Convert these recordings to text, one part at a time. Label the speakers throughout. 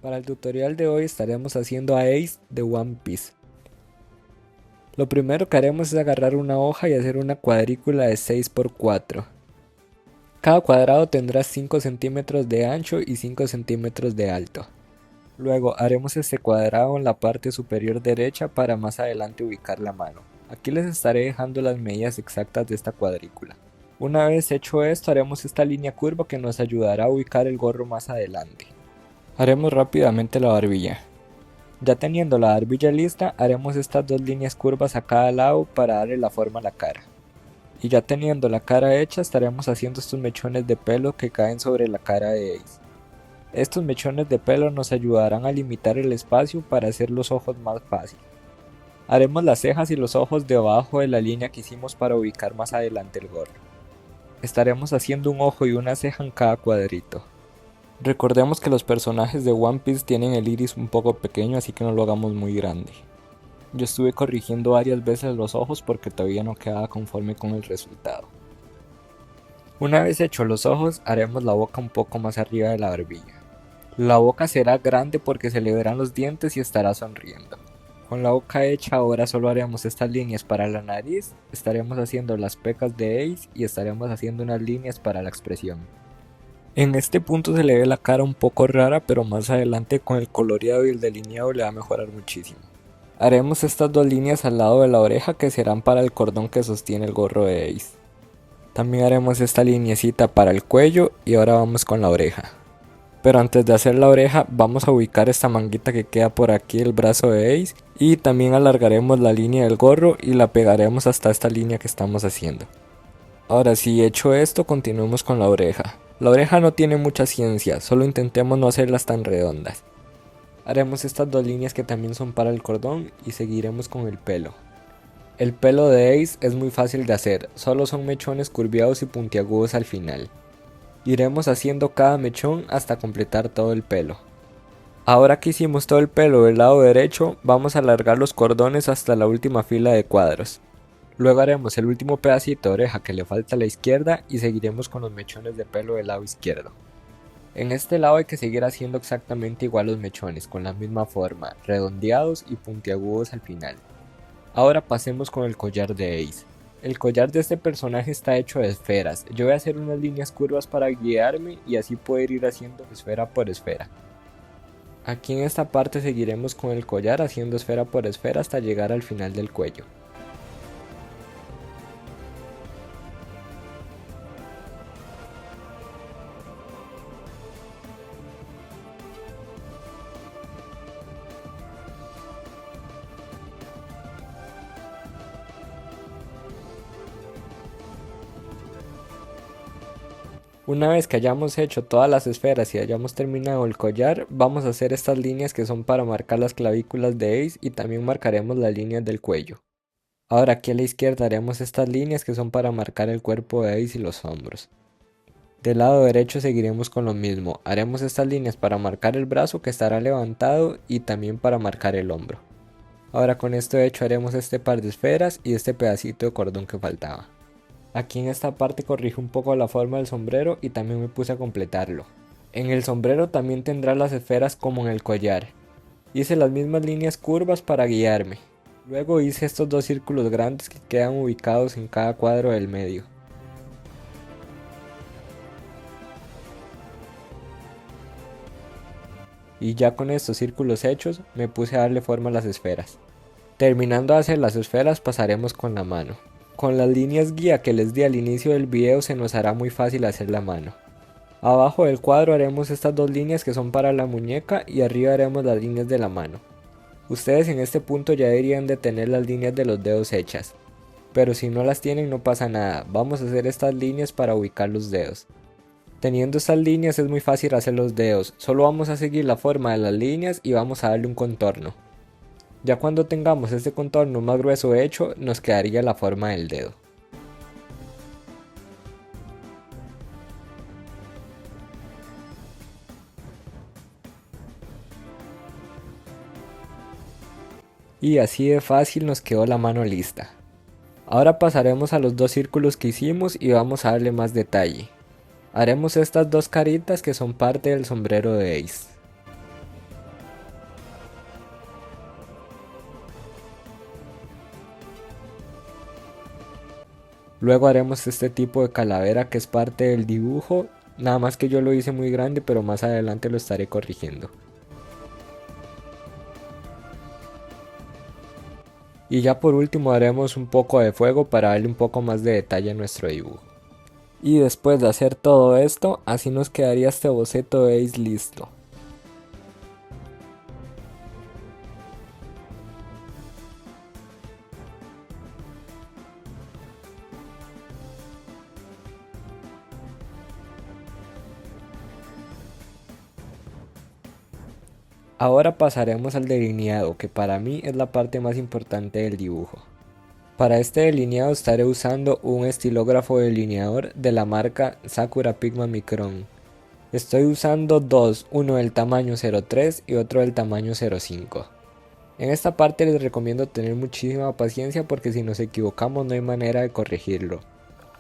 Speaker 1: Para el tutorial de hoy estaremos haciendo a Ace de One Piece. Lo primero que haremos es agarrar una hoja y hacer una cuadrícula de 6 por 4. Cada cuadrado tendrá 5 centímetros de ancho y 5 centímetros de alto. Luego haremos este cuadrado en la parte superior derecha para más adelante ubicar la mano. Aquí les estaré dejando las medidas exactas de esta cuadrícula. Una vez hecho esto, haremos esta línea curva que nos ayudará a ubicar el gorro más adelante. Haremos rápidamente la barbilla. Ya teniendo la barbilla lista, haremos estas dos líneas curvas a cada lado para darle la forma a la cara. Y ya teniendo la cara hecha, estaremos haciendo estos mechones de pelo que caen sobre la cara de Ace. Estos mechones de pelo nos ayudarán a limitar el espacio para hacer los ojos más fácil. Haremos las cejas y los ojos debajo de la línea que hicimos para ubicar más adelante el gorro. Estaremos haciendo un ojo y una ceja en cada cuadrito. Recordemos que los personajes de One Piece tienen el iris un poco pequeño, así que no lo hagamos muy grande. Yo estuve corrigiendo varias veces los ojos porque todavía no quedaba conforme con el resultado. Una vez hechos los ojos, haremos la boca un poco más arriba de la barbilla. La boca será grande porque se le verán los dientes y estará sonriendo. Con la boca hecha, ahora solo haremos estas líneas para la nariz, estaremos haciendo las pecas de Ace y estaremos haciendo unas líneas para la expresión. En este punto se le ve la cara un poco rara, pero más adelante con el coloreado y el delineado le va a mejorar muchísimo. Haremos estas dos líneas al lado de la oreja que serán para el cordón que sostiene el gorro de Ace. También haremos esta lineecita para el cuello y ahora vamos con la oreja. Pero antes de hacer la oreja vamos a ubicar esta manguita que queda por aquí el brazo de Ace y también alargaremos la línea del gorro y la pegaremos hasta esta línea que estamos haciendo. Ahora sí, hecho esto, continuemos con la oreja. La oreja no tiene mucha ciencia, solo intentemos no hacerlas tan redondas. Haremos estas dos líneas que también son para el cordón y seguiremos con el pelo. El pelo de Ace es muy fácil de hacer, solo son mechones curviados y puntiagudos al final. Iremos haciendo cada mechón hasta completar todo el pelo. Ahora que hicimos todo el pelo del lado derecho, vamos a alargar los cordones hasta la última fila de cuadros. Luego haremos el último pedacito de oreja que le falta a la izquierda y seguiremos con los mechones de pelo del lado izquierdo. En este lado hay que seguir haciendo exactamente igual los mechones, con la misma forma, redondeados y puntiagudos al final. Ahora pasemos con el collar de Ace. El collar de este personaje está hecho de esferas. Yo voy a hacer unas líneas curvas para guiarme y así poder ir haciendo esfera por esfera. Aquí en esta parte seguiremos con el collar haciendo esfera por esfera hasta llegar al final del cuello. Una vez que hayamos hecho todas las esferas y hayamos terminado el collar, vamos a hacer estas líneas que son para marcar las clavículas de Ace y también marcaremos las líneas del cuello. Ahora aquí a la izquierda haremos estas líneas que son para marcar el cuerpo de Ace y los hombros. Del lado derecho seguiremos con lo mismo, haremos estas líneas para marcar el brazo que estará levantado y también para marcar el hombro. Ahora con esto hecho haremos este par de esferas y este pedacito de cordón que faltaba. Aquí en esta parte corrijo un poco la forma del sombrero y también me puse a completarlo. En el sombrero también tendrá las esferas como en el collar. Hice las mismas líneas curvas para guiarme. Luego hice estos dos círculos grandes que quedan ubicados en cada cuadro del medio. Y ya con estos círculos hechos me puse a darle forma a las esferas. Terminando de hacer las esferas pasaremos con la mano. Con las líneas guía que les di al inicio del video se nos hará muy fácil hacer la mano. Abajo del cuadro haremos estas dos líneas que son para la muñeca y arriba haremos las líneas de la mano. Ustedes en este punto ya deberían de tener las líneas de los dedos hechas. Pero si no las tienen no pasa nada, vamos a hacer estas líneas para ubicar los dedos. Teniendo estas líneas es muy fácil hacer los dedos, solo vamos a seguir la forma de las líneas y vamos a darle un contorno. Ya cuando tengamos este contorno más grueso hecho, nos quedaría la forma del dedo. Y así de fácil nos quedó la mano lista. Ahora pasaremos a los dos círculos que hicimos y vamos a darle más detalle. Haremos estas dos caritas que son parte del sombrero de Ace. Luego haremos este tipo de calavera que es parte del dibujo, nada más que yo lo hice muy grande, pero más adelante lo estaré corrigiendo. Y ya por último haremos un poco de fuego para darle un poco más de detalle a nuestro dibujo. Y después de hacer todo esto, así nos quedaría este boceto de Ace listo. Ahora pasaremos al delineado, que para mí es la parte más importante del dibujo. Para este delineado estaré usando un estilógrafo delineador de la marca Sakura Pigma Micron. Estoy usando dos, uno del tamaño 03 y otro del tamaño 05. En esta parte les recomiendo tener muchísima paciencia porque si nos equivocamos no hay manera de corregirlo.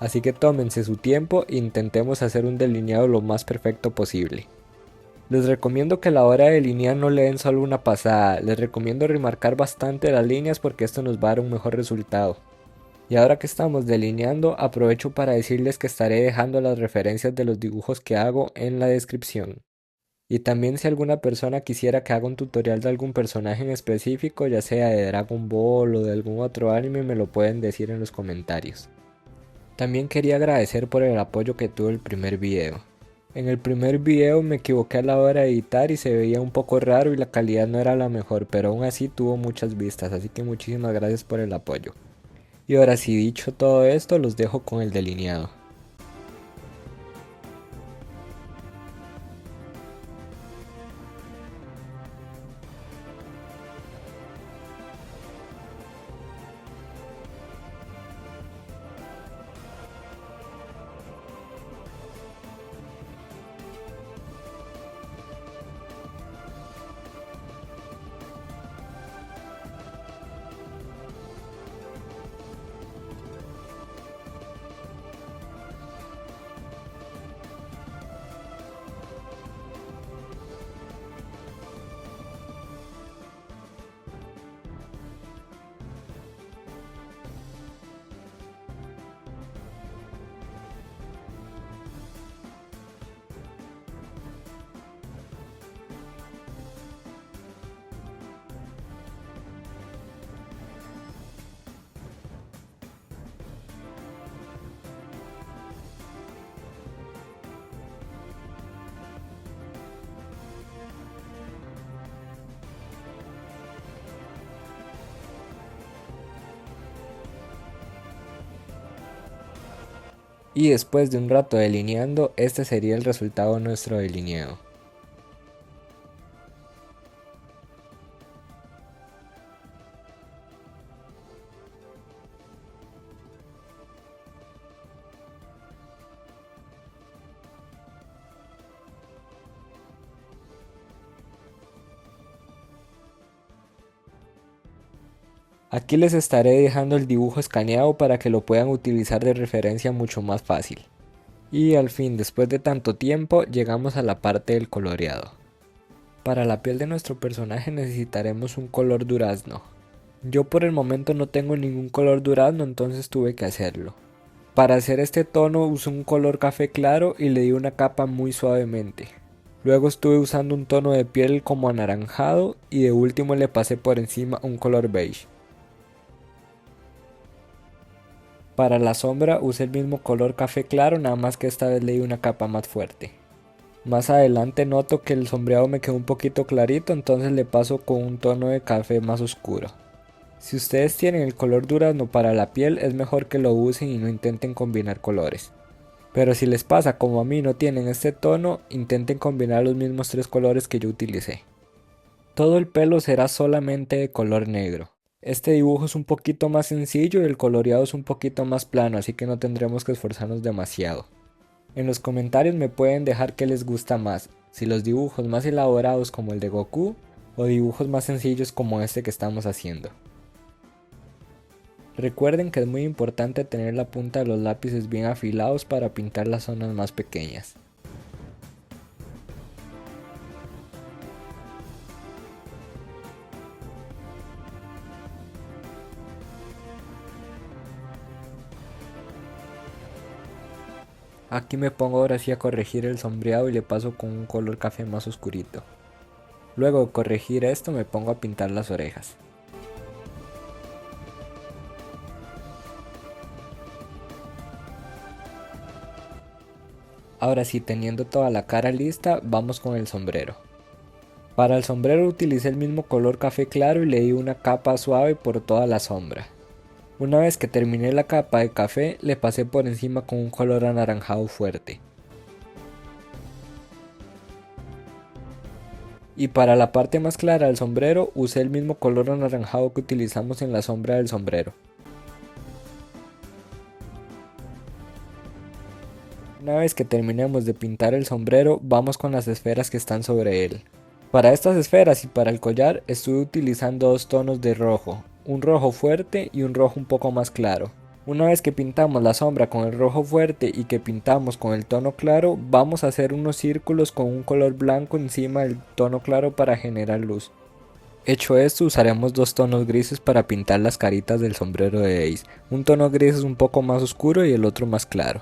Speaker 1: Así que tómense su tiempo e intentemos hacer un delineado lo más perfecto posible. Les recomiendo que a la hora de delinear no le den solo una pasada, les recomiendo remarcar bastante las líneas porque esto nos va a dar un mejor resultado. Y ahora que estamos delineando, aprovecho para decirles que estaré dejando las referencias de los dibujos que hago en la descripción. Y también si alguna persona quisiera que haga un tutorial de algún personaje en específico, ya sea de Dragon Ball o de algún otro anime, me lo pueden decir en los comentarios. También quería agradecer por el apoyo que tuvo el primer video. En el primer video me equivoqué a la hora de editar y se veía un poco raro y la calidad no era la mejor, pero aún así tuvo muchas vistas, así que muchísimas gracias por el apoyo. Y ahora sí, dicho todo esto, los dejo con el delineado. Y después de un rato delineando, este sería el resultado de nuestro delineado. Aquí les estaré dejando el dibujo escaneado para que lo puedan utilizar de referencia mucho más fácil. Y al fin, después de tanto tiempo, llegamos a la parte del coloreado. Para la piel de nuestro personaje necesitaremos un color durazno. Yo por el momento no tengo ningún color durazno, entonces tuve que hacerlo. Para hacer este tono usé un color café claro y le di una capa muy suavemente. Luego estuve usando un tono de piel como anaranjado y de último le pasé por encima un color beige. Para la sombra usé el mismo color café claro, nada más que esta vez le di una capa más fuerte. Más adelante noto que el sombreado me quedó un poquito clarito, entonces le paso con un tono de café más oscuro. Si ustedes tienen el color durazno para la piel, es mejor que lo usen y no intenten combinar colores. Pero si les pasa como a mí no tienen este tono, intenten combinar los mismos tres colores que yo utilicé. Todo el pelo será solamente de color negro. Este dibujo es un poquito más sencillo y el coloreado es un poquito más plano, así que no tendremos que esforzarnos demasiado. En los comentarios me pueden dejar qué les gusta más, si los dibujos más elaborados como el de Goku o dibujos más sencillos como este que estamos haciendo. Recuerden que es muy importante tener la punta de los lápices bien afilados para pintar las zonas más pequeñas. Aquí me pongo ahora sí a corregir el sombreado y le paso con un color café más oscurito. Luego de corregir esto me pongo a pintar las orejas. Ahora sí, teniendo toda la cara lista, vamos con el sombrero. Para el sombrero utilicé el mismo color café claro y le di una capa suave por toda la sombra. Una vez que terminé la capa de café, le pasé por encima con un color anaranjado fuerte. Y para la parte más clara del sombrero, usé el mismo color anaranjado que utilizamos en la sombra del sombrero. Una vez que terminemos de pintar el sombrero, vamos con las esferas que están sobre él. Para estas esferas y para el collar estuve utilizando dos tonos de rojo, un rojo fuerte y un rojo un poco más claro. Una vez que pintamos la sombra con el rojo fuerte y que pintamos con el tono claro, vamos a hacer unos círculos con un color blanco encima del tono claro para generar luz. Hecho esto, usaremos dos tonos grises para pintar las caritas del sombrero de Ace. Un tono gris es un poco más oscuro y el otro más claro.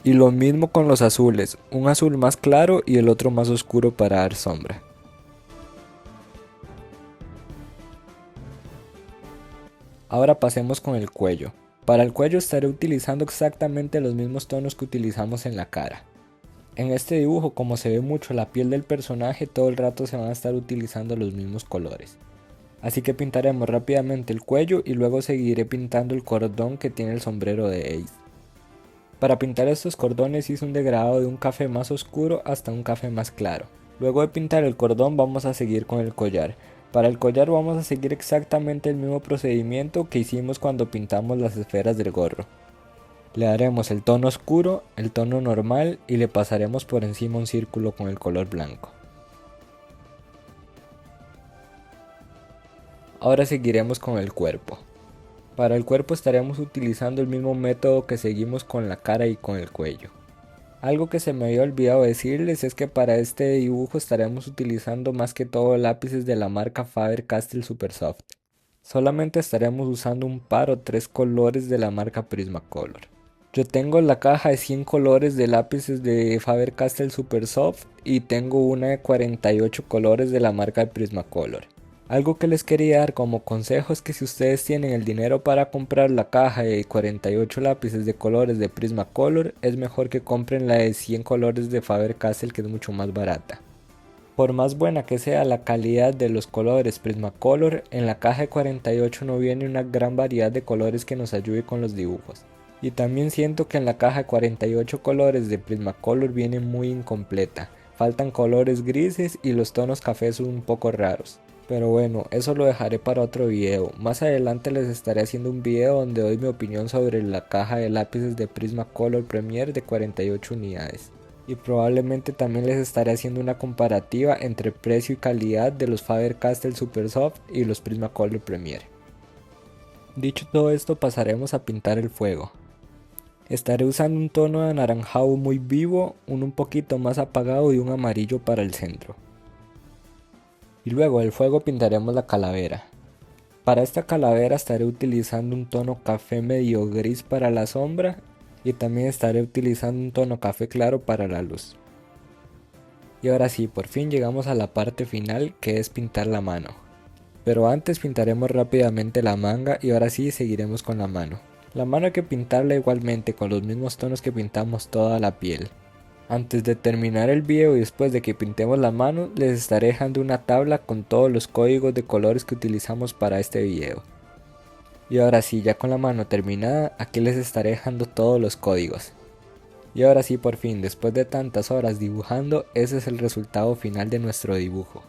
Speaker 1: Y lo mismo con los azules, un azul más claro y el otro más oscuro para dar sombra. Ahora pasemos con el cuello. Para el cuello estaré utilizando exactamente los mismos tonos que utilizamos en la cara. En este dibujo, como se ve mucho la piel del personaje, todo el rato se van a estar utilizando los mismos colores. Así que pintaremos rápidamente el cuello y luego seguiré pintando el cordón que tiene el sombrero de Ace. Para pintar estos cordones hice un degradado de un café más oscuro hasta un café más claro. Luego de pintar el cordón vamos a seguir con el collar. Para el collar vamos a seguir exactamente el mismo procedimiento que hicimos cuando pintamos las esferas del gorro. Le daremos el tono oscuro, el tono normal y le pasaremos por encima un círculo con el color blanco. Ahora seguiremos con el cuerpo. Para el cuerpo estaremos utilizando el mismo método que seguimos con la cara y con el cuello. Algo que se me había olvidado decirles es que para este dibujo estaremos utilizando más que todo lápices de la marca Faber-Castell Supersoft. Solamente estaremos usando un par o tres colores de la marca Prismacolor. Yo tengo la caja de 100 colores de lápices de Faber-Castell Supersoft y tengo una de 48 colores de la marca de Prismacolor. Algo que les quería dar como consejo es que si ustedes tienen el dinero para comprar la caja de 48 lápices de colores de Prismacolor, es mejor que compren la de 100 colores de Faber-Castell, que es mucho más barata. Por más buena que sea la calidad de los colores Prismacolor, en la caja de 48 no viene una gran variedad de colores que nos ayude con los dibujos. Y también siento que en la caja de 48 colores de Prismacolor viene muy incompleta. Faltan colores grises y los tonos cafés son un poco raros. Pero bueno, eso lo dejaré para otro video. Más adelante les estaré haciendo un video donde doy mi opinión sobre la caja de lápices de Prismacolor Premier de 48 unidades. Y probablemente también les estaré haciendo una comparativa entre precio y calidad de los Faber-Castell Supersoft y los Prismacolor Premier. Dicho todo esto, pasaremos a pintar el fuego. Estaré usando un tono de anaranjado muy vivo, un poquito más apagado y un amarillo para el centro. Y luego del fuego pintaremos la calavera. Para esta calavera estaré utilizando un tono café medio gris para la sombra y también estaré utilizando un tono café claro para la luz. Y ahora sí, por fin llegamos a la parte final, que es pintar la mano. Pero antes pintaremos rápidamente la manga y ahora sí seguiremos con la mano. La mano hay que pintarla igualmente con los mismos tonos que pintamos toda la piel. Antes de terminar el video y después de que pintemos la mano, les estaré dejando una tabla con todos los códigos de colores que utilizamos para este video. Y ahora sí, ya con la mano terminada, aquí les estaré dejando todos los códigos. Y ahora sí, por fin, después de tantas horas dibujando, ese es el resultado final de nuestro dibujo.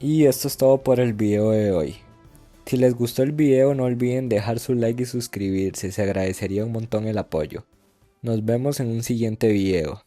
Speaker 1: Y esto es todo por el video de hoy. Si les gustó el video no olviden dejar su like y suscribirse, se agradecería un montón el apoyo. Nos vemos en un siguiente video.